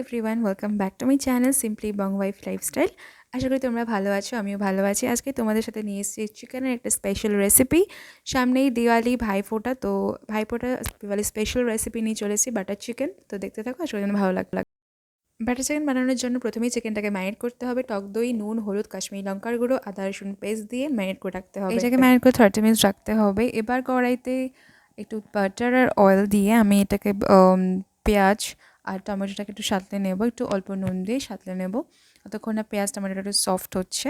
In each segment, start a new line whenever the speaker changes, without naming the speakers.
Everyone, welcome back to my channel simply bong wife lifestyle. আশা করি তোমরা ভালো আছো, আমিও ভালো আছি। আজকে তোমাদের সাথে নিয়ে এসেছি চিকেনের একটা স্পেশাল রেসিপি। সামনেই দিওয়ালি, ভাইফোঁটা, তো ভাইফোঁটা দিওয়ালি স্পেশাল রেসিপি নিয়ে চলে এসেছি বাটার চিকেন। তো দেখতে থাকো, আশা করি তোমাদের ভালো লাগবে। বাটার চিকেন বানানোর জন্য প্রথমেই চিকেনটাকে ম্যারিনেট করতে হবে। টক দই, নুন, হলুদ, কাশ্মীরি লঙ্কার গুঁড়ো, আদা রসুন পেস্ট দিয়ে ম্যারিনেট করে রাখতে হবে। এটাকে ম্যারিনেট করে 30 মিনিটস রাখতে হবে। এবার কড়াইতে একটু বাটার আর অয়েল দিয়ে আমি এটাকে পেঁয়াজ আর টমেটোটাকে একটু সাঁতলে নেব, একটু অল্প নুন দিয়ে সাঁতলে নেব ততক্ষণ না পেঁয়াজ টমেটোটা একটু সফট হচ্ছে।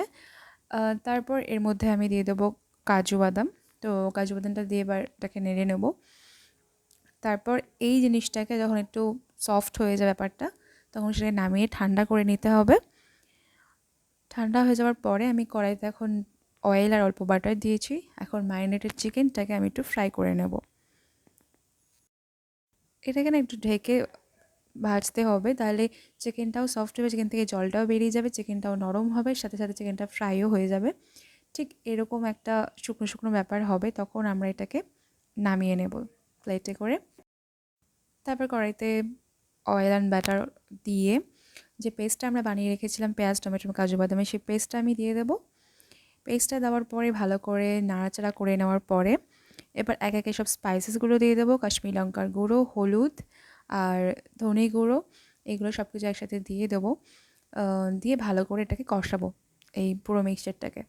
তারপর এর মধ্যে আমি দিয়ে দেবো কাজু বাদাম। তো কাজু বাদামটা দিয়ে এবার এটাকে নেড়ে নেব। তারপর এই জিনিসটাকে যখন একটু সফট হয়ে যায় ব্যাপারটা, তখন সেটাকে নামিয়ে ঠান্ডা করে নিতে হবে। ঠান্ডা হয়ে যাওয়ার পরে আমি কড়াইতে এখন অয়েল আর অল্প বাটার দিয়েছি। এখন ম্যারিনেটেড চিকেনটাকে আমি একটু ফ্রাই করে নেব। এটাকে না একটু ঢেকে ভাজতে হবে, তাহলে চিকেনটাও সফট হবে, চিকেন থেকে জলটাও বেরিয়ে যাবে, চিকেনটাও নরম হবে, সাথে সাথে চিকেনটা ফ্রাইও হয়ে যাবে। ঠিক এরকম একটা শুকনো শুকনো ব্যাপার হবে, তখন আমরা এটাকে নামিয়ে নেব প্লেটে করে। তারপর কড়াইতে অয়েল অ্যান্ড বাটার দিয়ে যে পেস্টটা আমরা বানিয়ে রেখেছিলাম পেঁয়াজ টমেটো কাজু বাদামের, সেই পেস্টটা আমি দিয়ে দেবো। পেস্টটা দেওয়ার পরে ভালো করে নাড়াচাড়া করে নেওয়ার পরে এবার এক একে সব স্পাইসেসগুলো দিয়ে দেবো। কাশ্মীরি লঙ্কার গুঁড়ো, হলুদ আর ধনে গুঁড়ো, এগুলো সব কিছু একসাথে দিয়ে দেবো। দিয়ে ভালো করে এটাকে কষাবো, এই পুরো মিক্সচারটাকে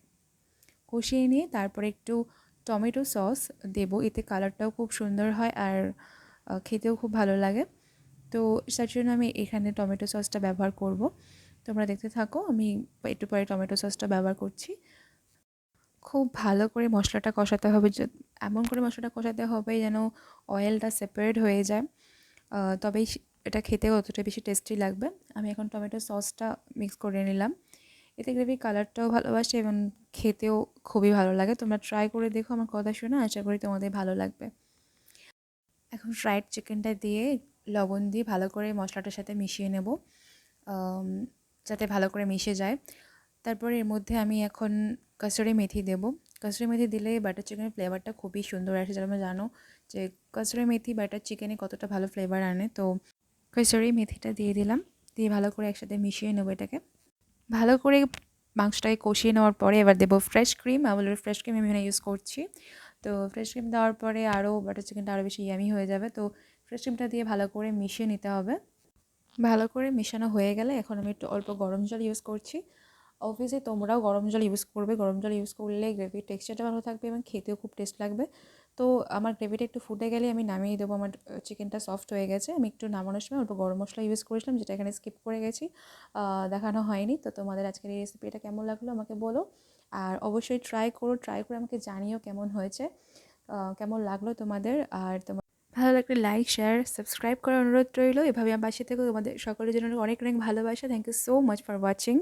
কষিয়ে নিয়ে তারপরে একটু টমেটো সস দেবো। এতে কালারটাও খুব সুন্দর হয় আর খেতেও খুব ভালো লাগে। তো তার জন্য আমি এখানে টমেটো সসটা ব্যবহার করব। তোমরা দেখতে থাকো, আমি একটু পরে টমেটো সসটা ব্যবহার করছি। খুব ভালো করে মশলাটা কষাতে হবে, এমন করে মশলাটা কষাতে হবে যেন অয়েলটা সেপারেট হয়ে যায়, তবেই এটা খেতে অতটা বেশি টেস্টি লাগবে। আমি এখন টমেটো সসটা মিক্স করে নিলাম। এতে গ্রেভির কালারটাও ভালোবাসে এবং খেতেও খুবই ভালো লাগে। তোমরা ট্রাই করে দেখো আমার কথা শুনে, আশা করি তোমাদের ভালো লাগবে। এখন ফ্রাইড চিকেনটা দিয়ে লবণ দিয়ে ভালো করে মশলাটার সাথে মিশিয়ে নেব, যাতে ভালো করে মিশে যায়। তারপরে এর মধ্যে আমি এখন কসুরি মেথি দেব। কসুরি মেথি দিলে বাটার চিকেনের ফ্লেভারটা খুবই সুন্দর আসে, যেন আমরা জানো যে কসুরি মেথি বাটার চিকেনে কতটা ভালো ফ্লেভার আনে। তো কসুরি মেথিটা দিয়ে দিলাম, দিয়ে ভালো করে একসাথে মিশিয়ে নেবো। এটাকে ভালো করে মাংসটাকে কষিয়ে নেওয়ার পরে এবার দেবো fresh cream. Available fresh cream আমি এখানে ইউজ করছি। তো ফ্রেশ ক্রিম দেওয়ার পরে আরও বাটার চিকেনটা আরও বেশি ইয়ামি হয়ে যাবে। তো ফ্রেশ ক্রিমটা দিয়ে ভালো করে মিশিয়ে নিতে হবে। ভালো করে মেশানো হয়ে গেলে এখন আমি একটু অল্প গরম জল ইউজ করছি। অবভিয়াসলি তোমরাও গরম জল ইউজ করবে, গরম জল ইউজ করলে গ্রেভির টেক্সচারটা ভালো থাকবে এবং খেতেও খুব টেস্ট লাগবে। তো আমার গ্রেভিটা একটু ফুটে গেলে আমি নামিয়ে দেবো। আমার চিকেনটা সফট হয়ে গেছে। আমি একটু নামানোর সময় অল্প গরম মশলা ইউজ করেছিলাম, যেটা এখানে স্কিপ করে গেছি, দেখানো হয়নি। তো তোমাদের আজকের এই রেসিপিটা কেমন লাগলো আমাকে বলো, আর অবশ্যই ট্রাই করো, ট্রাই করে আমাকে জানিও কেমন হয়েছে, কেমন লাগলো তোমাদের। আর তোমার ভালো লাগলে লাইক শেয়ার সাবস্ক্রাইব করার অনুরোধ রইল। এভাবে আমার পাশে থেকে তোমাদের সকলের জন্য অনেক অনেক ভালোবাসা। Thank you so much for watching.